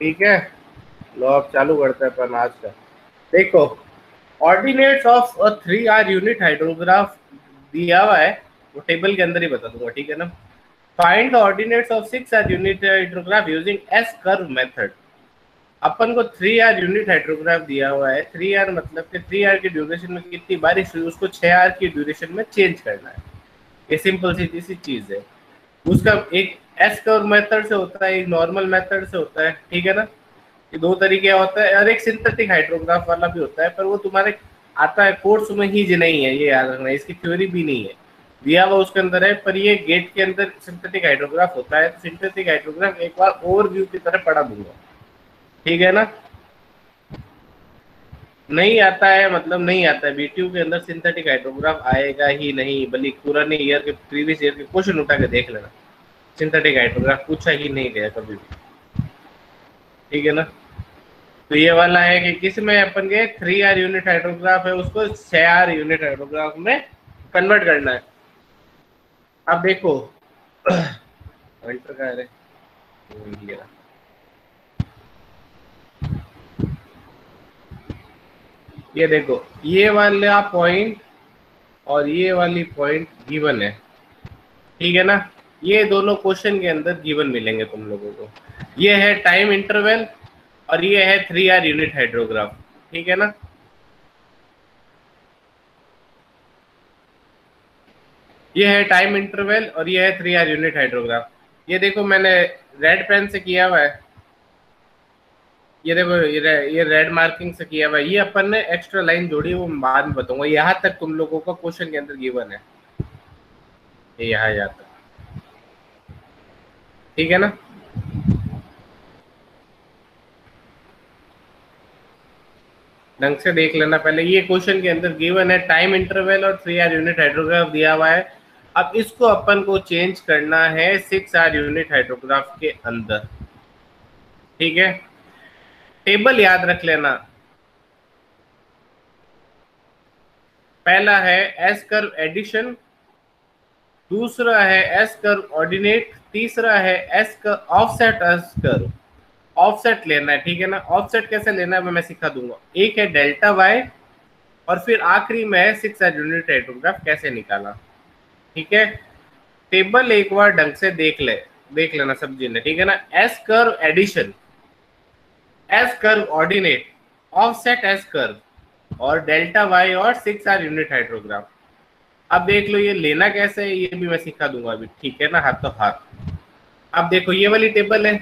ठीक है, लो अब चालू करते हैं अपन आज का। देखो, ordinates of a 3R unit hydrograph दिया हुआ है, वो टेबल के अंदर ही बता दूंगा, ठीक है ना। Find the ordinates of 6R unit hydrograph using S curve method. अपन को 3R यूनिट हाइड्रोग्राफ दिया हुआ है। 3R मतलब कि 3R की ड्यूरेशन में कितनी बारिश हुई उसको 6R की ड्यूरेशन में चेंज करना है। ये सिंपल सी चीज है। उसका एक एस कर्व मेथड से होता है, एक नॉर्मल मेथड से होता है, ठीक है ना। ये दो तरीके होता है, और एक सिंथेटिक हाइड्रोग्राफ वाला भी होता है, पर वो तुम्हारे आता है कोर्स में ही नहीं है, ये याद रखना। इसकी थ्योरी भी नहीं है, दिया हुआ उसके अंदर है, पर ये गेट के अंदर सिंथेटिक हाइड्रोग्राफ होता है। तो सिंथेटिक हाइड्रोग्राफ एक बार ओवरव्यू की तरह पढ़ा दूंगा, ठीक है ना। नहीं आता है मतलब नहीं आता है, बीटीयू के अंदर सिंथेटिक हाइड्रोग्राफ आएगा ही नहीं, बल्कि पुराने ईयर के प्रीवियस ईयर के क्वेश्चन उठा के देख लेना, सिंथेटिक हाइड्रोग्राफ पूछा ही नहीं गया कभी भी, ठीक है ना। तो ये वाला है कि किस में अपन के 3R यूनिट हाइड्रोग्राफ है उसको 6R यूनिट हाइड्रोग्राफ में कन्वर्ट करना है। अब देखो का है, ये देखो, ये वाला पॉइंट और ये वाली पॉइंट गिवन है, ठीक है ना। ये दोनों क्वेश्चन के अंदर गिवन मिलेंगे तुम लोगों को। ये है टाइम इंटरवल और ये है 3R यूनिट हाइड्रोग्राफ, ठीक है ना। ये है टाइम इंटरवल और ये है 3R यूनिट हाइड्रोग्राफ। ये देखो मैंने रेड पेन से किया हुआ है, ये देखो ये रेड मार्किंग से किया हुआ है। ये अपन ने एक्स्ट्रा लाइन जोड़ी, वो बाद में बताऊंगा। यहाँ तक तुम लोगों का क्वेश्चन के अंदर गिवन है, ये यहाँ तक, ठीक है ना। ढंग से देख लेना पहले, ये क्वेश्चन के अंदर गिवन है टाइम इंटरवल और 3R यूनिट हाइड्रोग्राफ दिया हुआ है। अब इसको अपन को चेंज करना है 6R यूनिट हाइड्रोग्राफ के अंदर, ठीक है। टेबल याद रख लेना, पहला है एस कर्व एडिशन, दूसरा है एस कर्व ऑर्डिनेट, तीसरा है S curve offset. S curve offset लेना है, ठीक है ना। ऑफसेट कैसे लेना है मैं सिखा दूंगा। एक है डेल्टा वाई और फिर आखिरी में है 6R यूनिट हाइड्रोग्राफ कैसे निकाला, ठीक है। टेबल एक बार ढंग से देख लेना सब्जी ने, ठीक है ना। S curve addition, S curve ordinate, offset S curve और डेल्टा वाई और 6R यूनिट हाइड्रोग्राफ। अब देख लो ये लेना कैसे है, ये भी मैं सिखा दूंगा अभी, ठीक है ना, हाथ तो हाथ। अब देखो ये वाली टेबल है।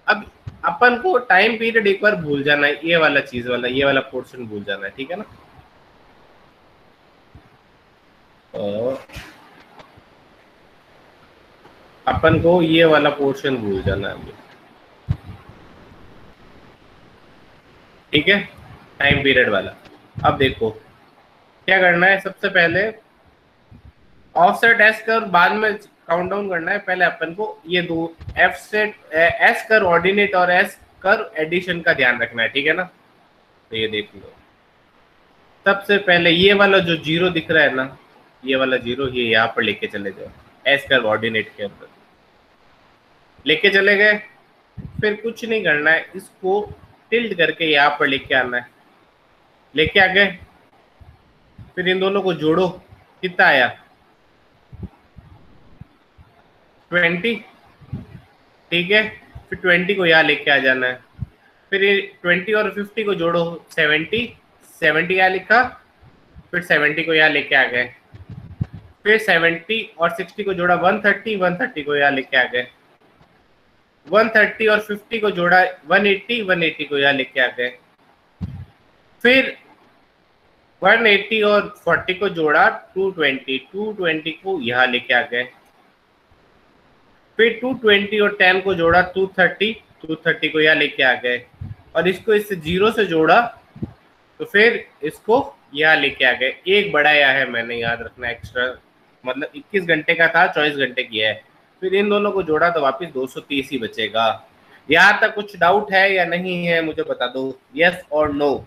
अब अपन को टाइम पीरियड एक बार भूल जाना है, ये वाला चीज वाला, ये वाला पोर्शन भूल जाना है, ठीक है ना। तो अपन को ये वाला पोर्शन भूल जाना है अभी, ठीक है, टाइम पीरियड वाला। अब देखो क्या करना है, सबसे पहले ऑफसेट एस कर्व बाद में काउंट डाउन करना है। पहले अपन को ये दो F set S curve ordinate और एस कर्व एडिशन का ध्यान रखना है, ठीक है ना। तो ये देख लो, सबसे पहले ये वाला जो जीरो दिख रहा है ना, ये वाला जीरो, ये यहाँ पर लेके चले जाओ, एस कर्व ऑर्डिनेट के अंदर लेके चले गए। फिर कुछ नहीं करना है, इसको टिल्ट करके यहाँ पर लेके आना है, लेके आ गए। फिर इन दोनों को जोड़ो, कितना आया 20, ठीक है। फिर 20 को यहाँ लेके आ जाना है। फिर 20 और 50 को जोड़ो 70, 70 यहाँ लिखा। फिर 70 को यहाँ लेके आ गए। फिर 70 और 60 को जोड़ा 130, 130 को यहाँ लेके आ गए। 130 और 50 को जोड़ा 180, 180 को यहाँ लेके आ गए। फिर 180 और 40 को जोड़ा 220, 220 को यहाँ लेके आ गए। फिर 220 और 10 को जोड़ा 230, 230 को यहाँ लेके आ गए। और इसको इससे जीरो से जोड़ा तो फिर इसको यहाँ लेके आ गए। एक बढ़ाया है मैंने, याद रखना, एक्स्ट्रा, मतलब 21 घंटे का था, 24 घंटे किया है। फिर इन दोनों को जोड़ा तो वापस 230 ही बचेगा। यहाँ तक कुछ डाउट है या नहीं है मुझे बता दो, यस और नो।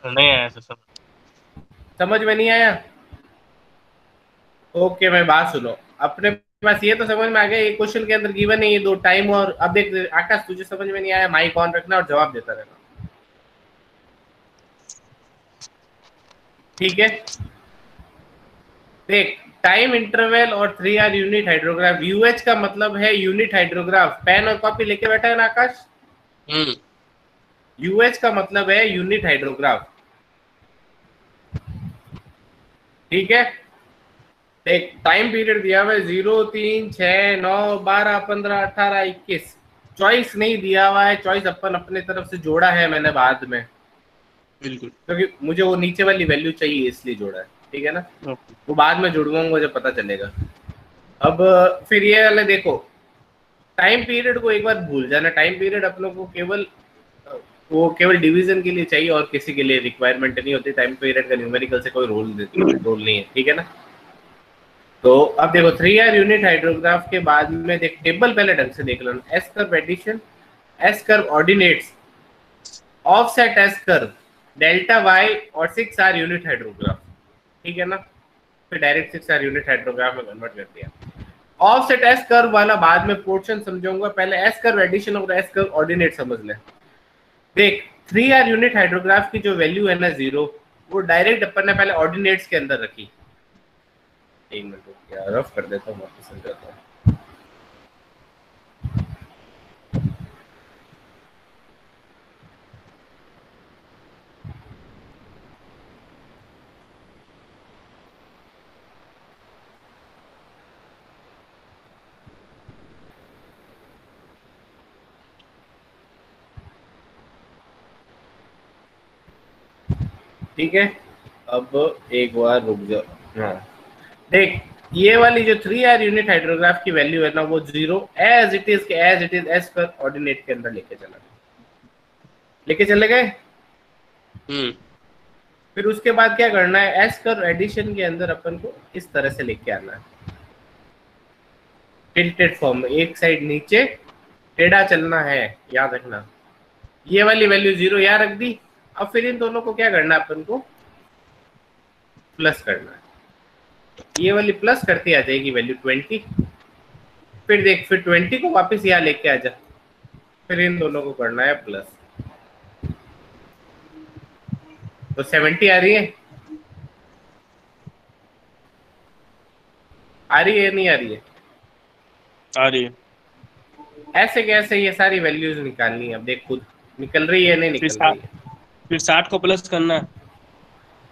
नहीं आया सर, समझ में नहीं आया? ओके, मैं बात सुनो, अपने बस ये तो समझ में आ गया, ये क्वेश्चन के अंदर गिवन है ये दो टाइम, और अब देख आकाश तुझे समझ में नहीं आया, माइक ऑन रखना और जवाब देता रहना, ठीक है। देख टाइम इंटरवल और 3 आर यूनिट हाइड्रोग्राफ, यूएच का मतलब है यूनिट हाइड्रोग्राफ, पेन और कॉपी लेके बैठा है ना आकाश। यूएच का मतलब है यूनिट हाइड्रोग्राफ, ठीक है। देख टाइम पीरियड दिया हुआ है 0, 3, 6, 9, 12, 15, 18, 21, चॉइस नहीं दिया हुआ है, चॉइस अपन अपने तरफ से जोड़ा है मैंने बाद में, बिल्कुल, क्योंकि मुझे वो नीचे वाली वैल्यू चाहिए इसलिए जोड़ा है, ठीक है ना। वो बाद में जोड़ूंगा, मुझे पता चलेगा। अब फिर ये वाले देखो, टाइम पीरियड को एक बार भूल जाना, टाइम पीरियड अपनों को केवल वो केवल डिवीजन के लिए चाहिए और किसी के लिए रिक्वायरमेंट नहीं होती, टाइम पीरियड का न्यूमेरिकल से कोई रोल नहीं है, ठीक है ना। तो अब देखो 3 आर यूनिट हाइड्रोग्राफ के बाद में देख टेबल पहले ढंग से देख लो, S curve addition, S curve ordinates, offset S curve, delta Y और 6 आर यूनिट हाइड्रोग्राफ, ठीक है ना। फिर डायरेक्ट 6 आर यूनिट हाइड्रोग्राफ में कन्वर्ट कर दिया। ऑफसेट एस कर्व वाला बाद में पोर्शन समझाऊंगा, पहले एस कर्व एडिशन और एस कर्व ऑर्डिनेट समझ ले। देख 3 आर यूनिट हाइड्रोग्राफ की जो वैल्यू है ना 0, वो डायरेक्ट अपन ने पहले ऑर्डिनेट्स के अंदर रखी। एक मिनट रुक, रफ कर देता हूँ, वापस समझाता हूँ। ठीक है, अब एक बार रुक जाओ। हाँ देख, ये वाली जो 3 आर यूनिट हाइड्रोग्राफ की वैल्यू है ना, वो 0 एज इट इज एस पर ऑर्डिनेट के अंदर लेके चले गए। फिर उसके बाद क्या करना है, एस कर्व एडिशन के अंदर अपन को इस तरह से लेके आना है, टिल्टेड फॉर्म में, एक साइड नीचे टेढ़ा चलना है, याद रखना। ये वाली वैल्यू 0 यहाँ रख दी। अब फिर इन दोनों को क्या करना है, अपन को प्लस करना है, ये वाली प्लस करती आ जाएगी वैल्यू 20। फिर देख, फिर 20 को वापस यहाँ लेके आ जा, फिर इन दोनों को करना है प्लस, तो 70 आ रही है, आ रही है नहीं आ रही है? आ रही है। ऐसे कैसे ये सारी वैल्यूज निकालनी है, अब देख खुद निकल रही है नहीं निकल रही है। फिर 60 को प्लस करना है,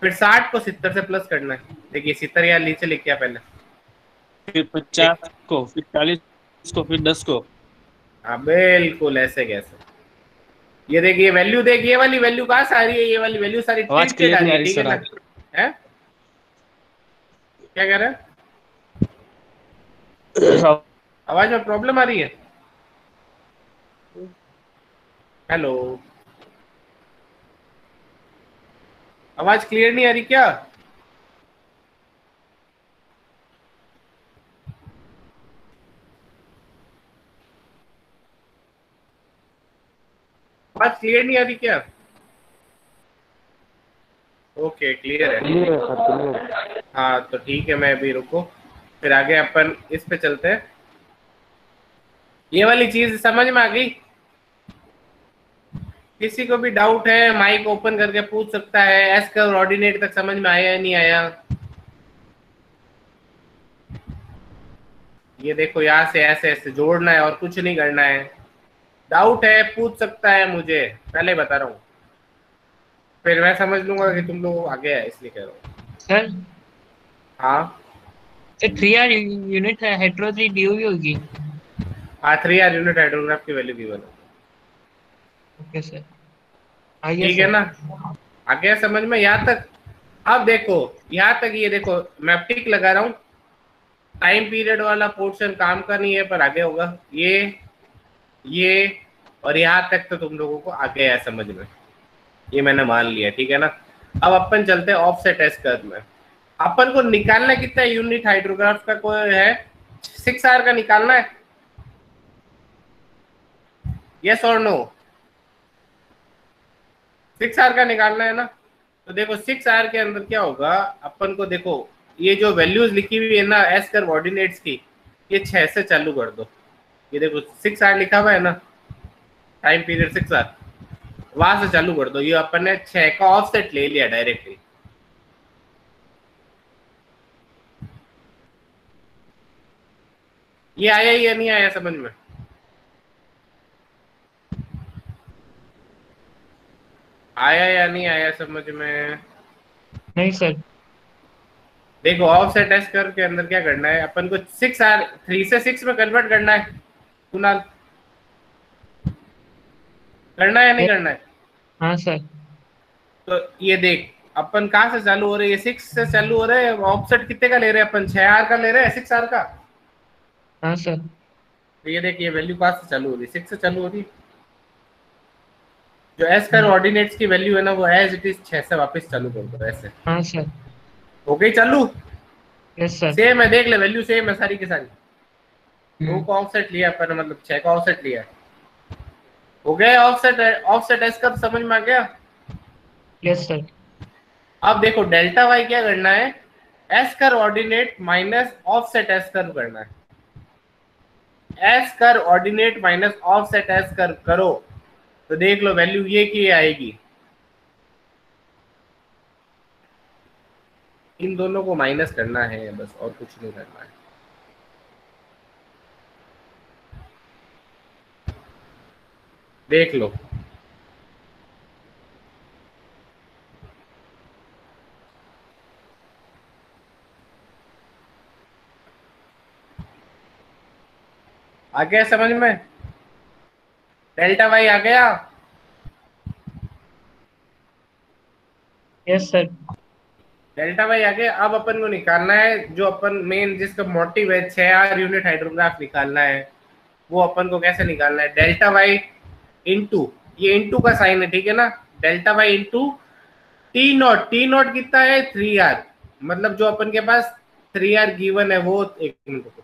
फिर 60 को 70 से प्लस करना है, देखिए 70 यहाँ नीचे लेके आ पहले, फिर 50 को, फिर 40 को, फिर 10 को। हाँ बिल्कुल ऐसे कैसे। ये देख, ये वैल्यू देख, ये वाली वैल्यू कहाँ से आ रही है, ये वाली वैल्यू सारी आवाज टिल्टेड आ क्लियर रही नहीं आ है, रही ठीक है सर ना। आप। है क्या कह रहा है, आवाज में प्रॉब्लम आ रही है? हेलो, आवाज क्लियर नहीं आ रही क्या? आवाज क्लियर नहीं आ रही क्या? ओके क्लियर है। हाँ तो ठीक है, मैं अभी रुको, फिर आगे अपन इस पे चलते हैं। ये वाली चीज समझ में आ गई? किसी को भी डाउट है माइक ओपन करके पूछ सकता है। एस कर्व ऑर्डिनेट तक समझ में आया या नहीं आया? ये देखो यहाँ से ऐसे ऐसे जोड़ना है और कुछ नहीं करना है। डाउट है पूछ सकता है मुझे, पहले बता रहा हूँ, फिर मैं समझ लूंगा कि तुम लोग आगे है इसलिए कह रहा हूँ। सर हाँ 3 आर यूनिट हेट्रोजी डी हुई होगी। हाँ 3 आर यूनिट हाइड्रोग्राफ की वैल्यू गिवन है, ओके सर, आइए ठीक है सर। ना। आगे समझ में यहाँ तक? अब देखो यहाँ तक, ये देखो मैं टिक लगा रहा हूँ, टाइम पीरियड वाला पोर्शन काम का नहीं है पर आगे होगा, ये और यहाँ तक तो तुम लोगों को आ गया है समझ में, ये मैंने मान लिया, ठीक है ना। अब अपन चलते हैं ऑफसेट एस कर्व में। अपन को निकालना कितना यूनिट हाइड्रोग्राफ का कोई है, 6 आर का निकालना है, यस और नो? 6 आर का निकालना है ना। तो देखो 6 आर के अंदर क्या होगा, अपन को देखो ये जो वैल्यूज लिखी हुई है ना एस कर्व ऑर्डिनेट्स की, ये 6 से चालू कर दो। ये देखो 6 आर लिखा हुआ है ना, टाइम पीरियड 6 आर, वहां से चालू कर दो। ये अपन ने 6 का ऑफसेट ले लिया डायरेक्टली। ये आया या नहीं आया समझ में? आया या नहीं आया समझ में? नहीं सर। देखो ऑफसेट एस कर्व के अंदर क्या करना है अपन को, 6 आर 3 से 6 में कन्वर्ट करना है कुणाल, करना है या नहीं करना है? हाँ सर। तो ये देख अपन कहाँ से चालू हो रहे हैं, 6 से चालू हो रहे हैं। ऑफसेट कितने का ले रहे हैं अपन, 6 आर का ले रहे हैं, 6 आर का। हाँ सर। तो ये देख ये वैल्यू कहाँ से चालू हो रही है, 6 से चालू हो रही है। जो एस कर्व ऑर्डिनेट्स की वैल्यू है ना, वो एज इट इज 6 से वापस चालू कर दो ऐसे। हाँ सर। हो गई चालू? Yes sir. सेम है, देख ले वैल्यू सेम है सारी की सारी। 2 का ऑफसेट लिया अपन, मतलब 6 का ऑफसेट लिया। हो गया ऑफसेट, ऑफसेट एस कर्व समझ में आ गया? Yes sir. अब देखो डेल्टा वाई क्या करना है, S curve ordinate minus offset S curve करना है। S curve ordinate minus offset S curve करो तो देख लो वैल्यू ये की आएगी। इन दोनों को माइनस करना है बस, और कुछ नहीं करना है। देख लो आ गया समझ में? डेल्टा वाई आ गया? Yes sir. डेल्टा वाई आ गया। अब अपन को निकालना है जो अपन मेन जिसका मोटिव है 6 आर यूनिट हाइड्रोग्राफ निकालना है, वो अपन को कैसे निकालना है, डेल्टा वाई इंटू, ये इंटू का साइन है ठीक है ना, delta Y into T naught. T naught कितना है, 3 आर, मतलब जो अपन के पास 3 आर गिवन है वो, एक मिनट को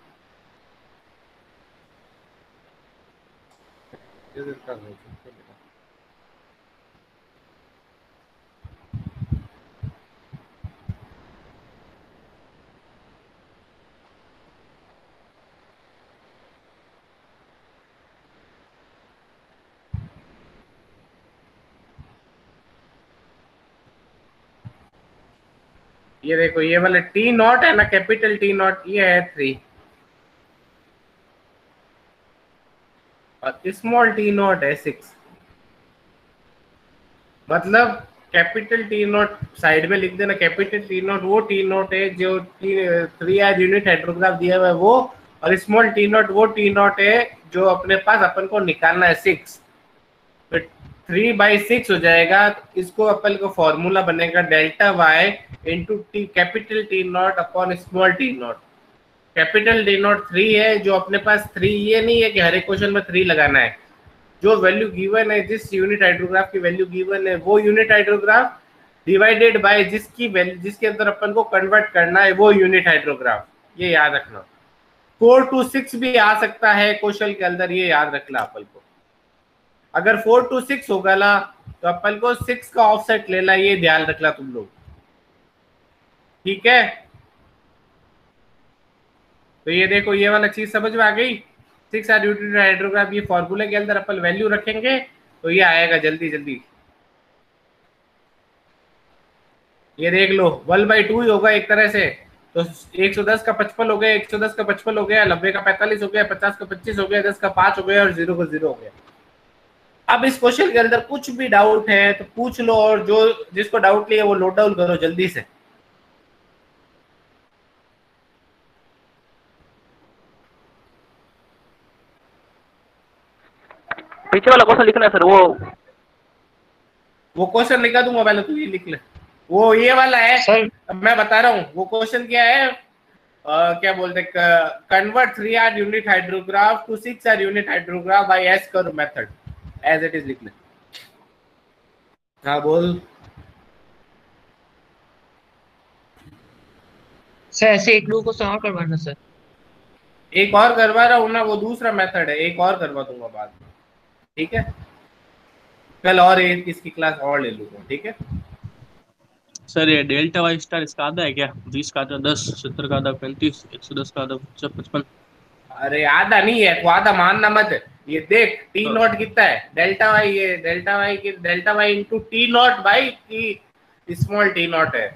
ये देखो ये वाला टी नॉट है ना, कैपिटल टी नॉट, ये है 3 और स्मॉल टी नॉट है 6। मतलब कैपिटल टी नॉट साइड में लिख देना, कैपिटल टी नॉट वो टी नॉट है जो 3 आर यूनिट हाइड्रोग्राफ दिया हुआ है वो, और स्मॉल टी नॉट वो टी नॉट है जो अपने पास अपन को निकालना है 6। तो 3/6 हो जाएगा। इसको अपन को फॉर्मूला बनेगा delta Y into T, capital T naught upon small T naught. Capital T naught 3 है, जो अपने पास 3, ये नहीं है कि हर एक क्वेश्चन में 3 लगाना है। जो वैल्यू गिवन है, जिस यूनिट हाइड्रोग्राफ की वैल्यू गिवन है, वो यूनिट हाइड्रोग्राफ डिवाइडेड बाय जिसकी वैल्यू, जिसके अंदर अपन को कन्वर्ट करना है, वो यूनिट हाइड्रोग्राफ। ये याद रखना। 4 to 6 भी आ सकता है क्वेश्चन के अंदर, ये याद रखना अपन को। अगर 4 to 6 होगा ना तो अपन को 6 का ऑफसेट लेना, ये ध्यान रखना तुम लोग, ठीक है? तो ये देखो ये वाला चीज समझ में आ गई। 6 आर यूनिट हाइड्रोग्राफ, ये फॉर्मूले के अंदर अपन वैल्यू रखेंगे तो ये आएगा जल्दी जल्दी। ये देख लो 1/2 ही होगा एक तरह से। तो 110 का 55 हो गया, 110 का 55 हो गया, 90 का 45 हो गया, 50 का 25 हो गया, 10 का 5 हो गया और 0 का 0 हो गया। अब इस क्वेश्चन के अंदर कुछ भी डाउट है तो पूछ लो, और जो जिसको डाउट लिया वो नोट डाउन करो जल्दी से। पीछे वाला क्वेश्चन लिखना है सर, वो क्वेश्चन लिखा दूंगा, पहले तू ये लिख ले। वो ये वाला है सर। मैं बता रहा हूँ वो क्वेश्चन क्या है। क्या बोलते, convert 3 R unit hydrograph to 6 R unit hydrograph by S curve method, as it is लिख ले। हाँ बोल। सर ऐसे एक लोगों को सवाल करवाना सर। एक और करवा रहा हूँ ना, वो दूसरा मेथड है, एक और करवा दूंगा बाद में, ठीक है? कल और एक इसकी क्लास और ले लूंगा, ठीक है? सर ये डेल्टा वाई स्टार इसका आधा है क्या? 20 का आधा 10, 70 का आधा 35, 110 का आधा 55। अरे आधा नहीं है तो आधा मानना मत। ये देख टी नॉट कितना है, डेल्टा वाई, ये डेल्टा वाई की delta Y into T naught by T small T naught है।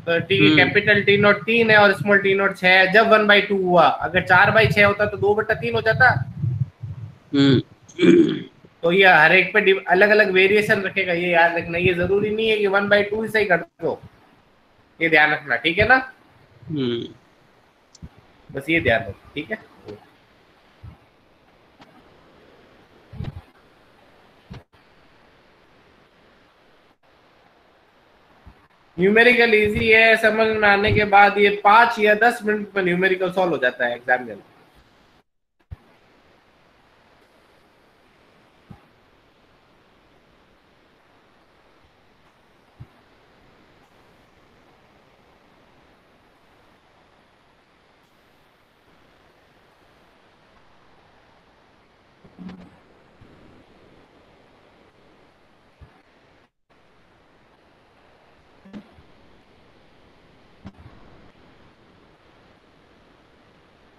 तो टी कैपिटल टी नॉट 3 है और स्मॉल टी नॉट 6 है। जब 1/2 हुआ, अगर 4/6 होता तो 2/3 हो जाता। तो ये हर एक पे अलग अलग वेरिएशन रखेगा, ये याद रखना। ये जरूरी नहीं है कि 1/2 से ही कर दो, ये ध्यान रखना, ठीक है ना। बस ये ध्यान रखो, ठीक है। न्यूमेरिकल इजी है, समझ में आने के बाद ये 5 या 10 मिनट में न्यूमेरिकल सॉल्व हो जाता है एग्जाम में।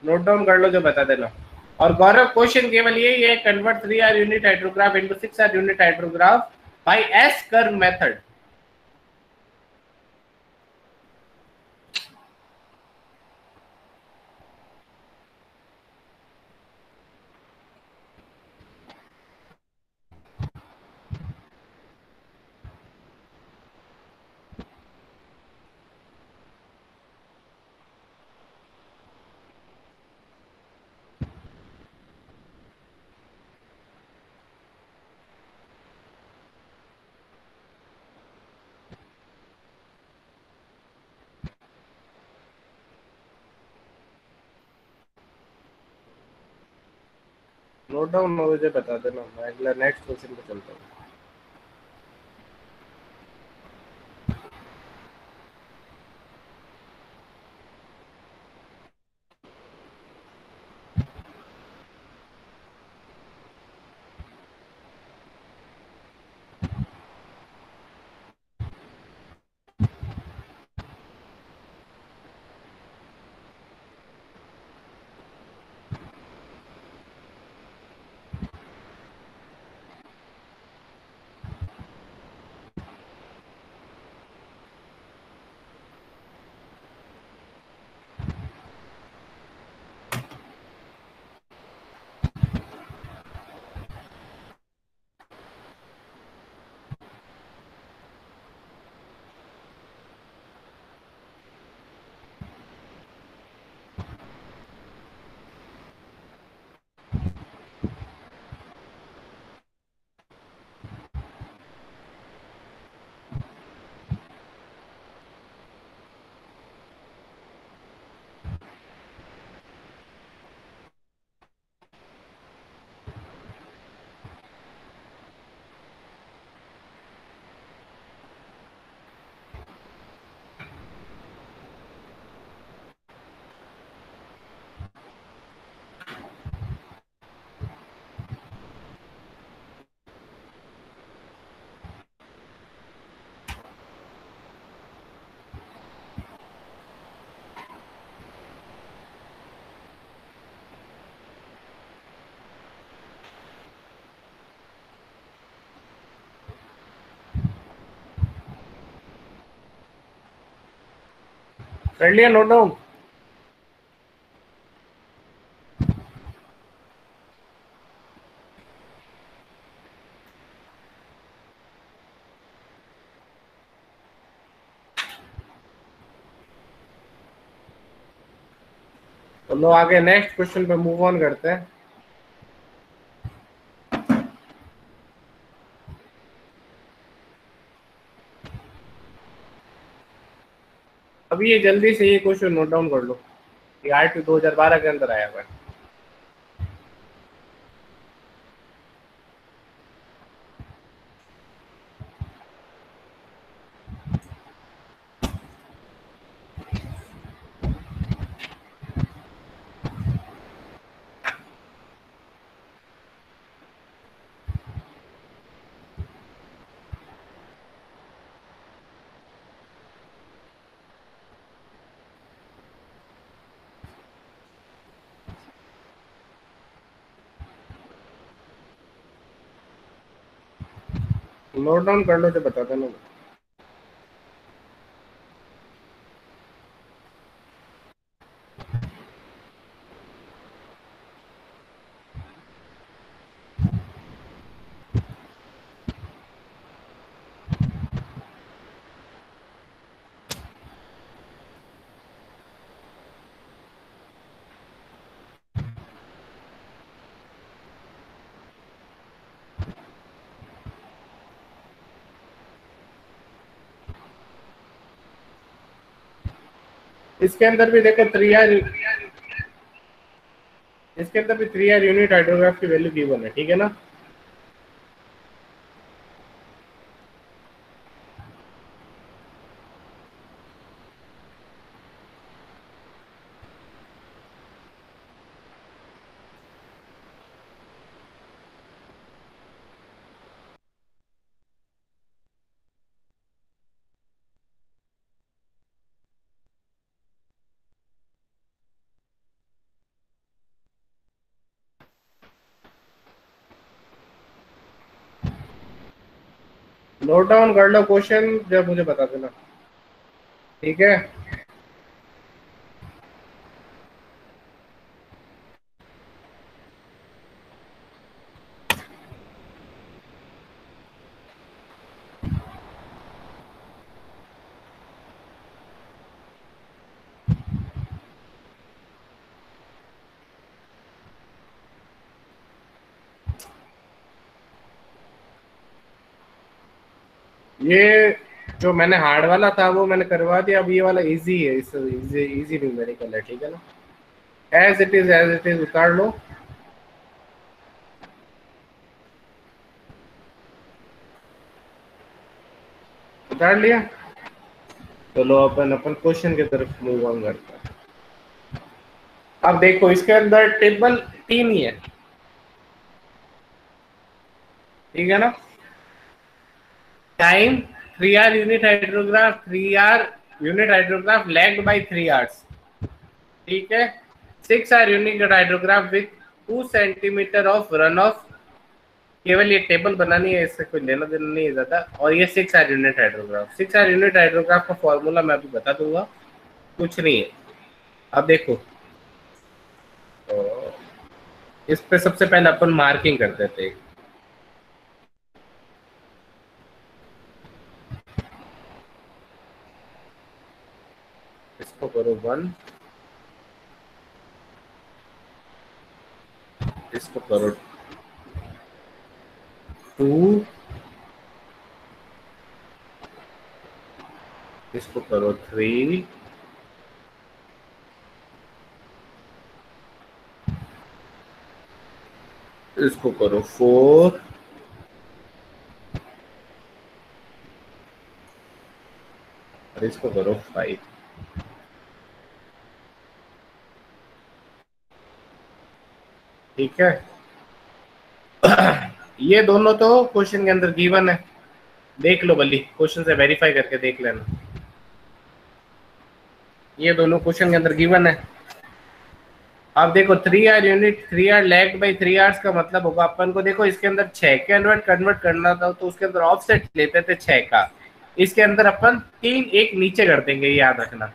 नोट डाउन कर लो जो बता देना। और गौरव क्वेश्चन केवल यही है, convert 3R unit hydrograph into 6R unit hydrograph by S curve method. Note down मुझे बता देना, मैं अगला नेक्स्ट क्वेश्चन पे चलता हूँ। कर लिया नोट डाउन। तो लो आगे नेक्स्ट क्वेश्चन पे मूव ऑन करते हैं। अभी ये जल्दी से ये क्वेश्चन नोट डाउन कर लो, ये आरटी 2012 के अंदर आया हुआ है। नोट डाउन कर लो तो बता देना। इसके अंदर भी देखो 3R, इसके अंदर भी 3R यूनिट हाइड्रोग्राफ की वैल्यू गिवन है, ठीक है ना। नोट डाउन कर लो क्वेश्चन, जब मुझे बता देना, ठीक है। ये जो मैंने हार्ड वाला था वो मैंने करवा दिया, अब ये वाला इजी है, इस इजी न्यूमेरिकल है, ठीक है ना। एज इट इज उतार लो। उतार लिया, चलो अपन अपन क्वेश्चन की तरफ मूव ऑन करते हैं। अब देखो इसके अंदर टेबल 3 ही है, ठीक है ना। Time 3R unit hydrograph, 3R unit hydrograph lagged by 3 hours, ठीक है। 6R unit hydrograph with 2 centimetre of run off. केवल ये टेबल बनानी है, इससे कोई लेना देना नहीं है ज्यादा। और ये 6R unit hydrograph, 6R unit hydrograph का फॉर्मूला मैं अभी बता दूंगा, कुछ नहीं है। अब देखो तो इस पे सबसे पहले अपन मार्किंग कर देते हैं। इसको करो 1, इसको करो 2, इसको करो 3, इसको करो 4, और इसको करो 5। ठीक है। ये दोनों तो क्वेश्चन के अंदर गिवन है, देख लो भली, क्वेश्चन से वेरीफाई करके देख लेना। ये दोनों क्वेश्चन के अंदर गिवन है। अब देखो 3R unit 3R lagged by 3 hours का मतलब होगा अपन को, देखो इसके अंदर 6 के कन्वर्ट करना था तो उसके अंदर ऑफसेट लेते थे 6 का। इसके अंदर अपन 3 एक नीचे कर देंगे, याद रखना।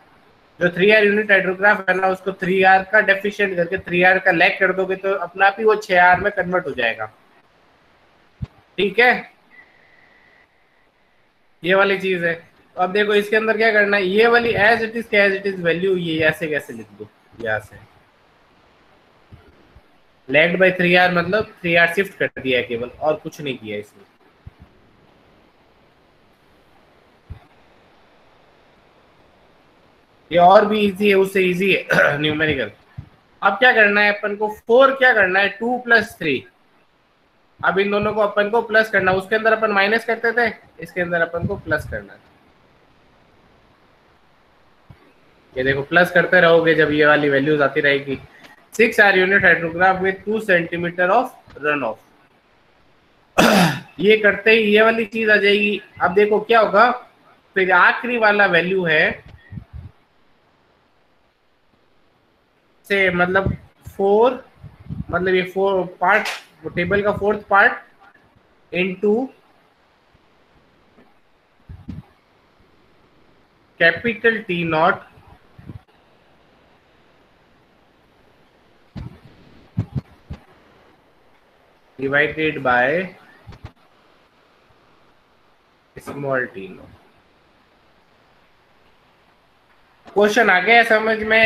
जो 3R यूनिट हाइड्रोग्राफ है ना, उसको 3R का डेफिशिएंट करके 3R का लैग कर दोगे तो अपना आप ही वो 6R में कन्वर्ट हो जाएगा, ठीक है। ये वाली चीज है। तो अब देखो इसके अंदर क्या करना है, ये वाली एज इट इज वैल्यू ये ऐसे कैसे लिख दो, यहाँ से लैग्ड बाय 3R मतलब 3R शिफ्ट कर दिया है केवल, और कुछ नहीं किया इसमें। ये और भी इजी है, उससे इजी है न्यूमेरिकल। अब क्या करना है अपन को, 4 क्या करना है 2 + 3। अब इन दोनों को अपन को प्लस करना, उसके अंदर अपन माइनस करते थे, इसके अंदर अपन को प्लस करना है। ये देखो प्लस करते रहोगे जब ये वाली वैल्यूज आती रहेगी। 6R unit hydrograph with 2 centimetre of run of. ये करते ही ये वाली चीज आ जाएगी। अब देखो क्या होगा, फिर आखिरी वाला वैल्यू है से मतलब 4, मतलब ये 4 पार्ट, टेबल का 4th part into capital T naught divided by small T naught. Question आ गया समझ में?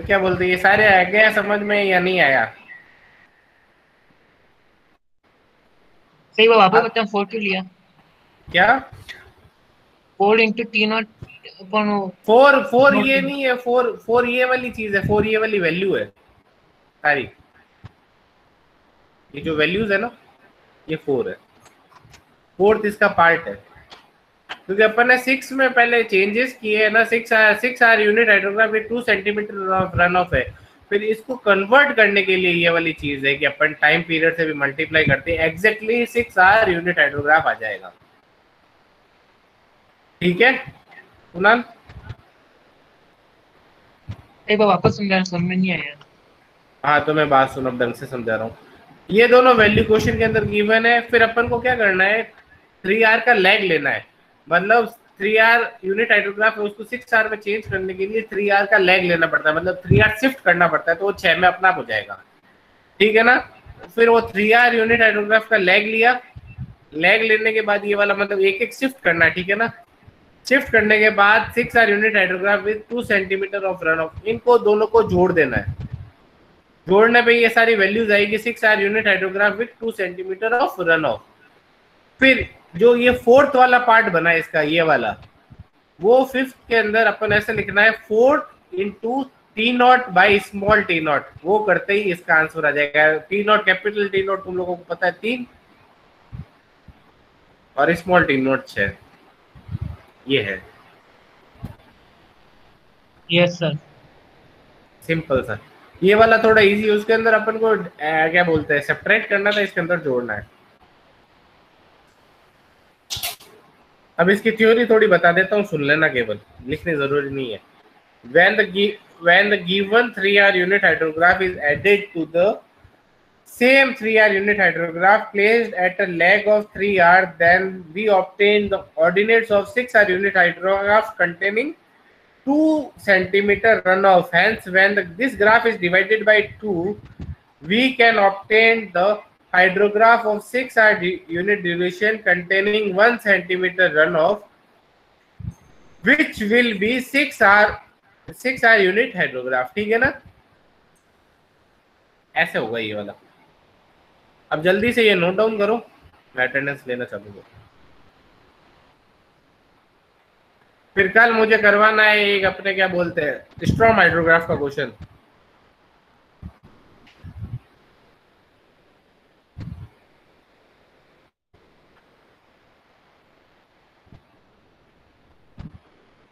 क्या बोलते हैं, ये सारे आ गया समझ में या नहीं आया? सही बाबा, आपको पता है 4 क्यों लिया? क्या 4 इंटू टी नॉट अपन 4 ये नहीं है, 4 ये वाली चीज है, 4 ये वाली वैल्यू है सारी, ये जो वैल्यूज है ना ये 4 है, 4th इसका पार्ट है। क्योंकि अपन ने 6 में पहले चेंजेस किए है ना, 6 R unit hydrograph with 2 centimetre of run off है। फिर इसको कन्वर्ट करने के लिए ये वाली चीज है कि अपन टाइम पीरियड से भी मल्टीप्लाई करते हैं, एग्जैक्टली 6 आर यूनिट हाइड्रोग्राफ आ जाएगा। ठीक है कुणाल? एक बार वापस समझा, समझ में नहीं आया। हाँ तो मैं बात सुनो, ढंग से समझा रहा हूँ। ये दोनों वैल्यू क्वेश्चन के अंदर गिवन है, फिर अपन को क्या करना है, 3R का लैग लेना है। मतलब 3R यूनिट हाइड्रोग्राफ है, उसको 6R में चेंज करने के लिए 3R का लैग लेना पड़ता है, मतलब 3R शिफ्ट करना पड़ता है, तो वो 6 में अपना हो जाएगा। ठीक है ना? फिर वो 3R यूनिट हाइड्रोग्राफ का लैग लिया, लैग लेने के बाद ये वाला मतलब एक एक शिफ्ट करना है। ठीक है ना? शिफ्ट करने के बाद 6R unit hydrograph with 2 centimetre of run of, इनको दोनों को जोड़ देना है। जोड़ने पे ये सारी वैल्यूज आएगी, 6R unit hydrograph with 2 centimetre of run of. फिर जो ये 4th वाला पार्ट बना है इसका, ये वाला, वो 5th के अंदर अपन ऐसे लिखना है 4 into T naught by small T not. वो करते ही इसका आंसर आ जाएगा। T naught capital T not तुम लोगों को पता है 3 और स्मॉल टी नॉट 6। ये है यस सर। सिंपल सा। ये वाला थोड़ा इजी है, उसके अंदर अपन को क्या बोलते हैं, सेपरेट करना था, इसके अंदर जोड़ना है। अब इसकी थ्योरी थोड़ी बता देता हूँ, सुन लेना, केवल लिखनी जरूरी नहीं है। when the given 3R unit hydrograph is added to the same 3R unit hydrograph placed at a lag of 3R, then we obtain the ordinates of 6R unit hydrograph containing 2 centimeter runoff. Hence, when this graph is divided by 2, we can obtain the hydrograph of 6R unit duration containing 1 centimeter runoff, which will be 6R unit hydrograph. ठीक है ना? ऐसे होगा ये वाला। अब जल्दी से ये नोट डाउन करो, मैं अटेंडेंस लेना चाहूंगा। फिर कल मुझे करवाना है एक अपने क्या बोलते हैं स्ट्रॉम हाइड्रोग्राफ का क्वेश्चन।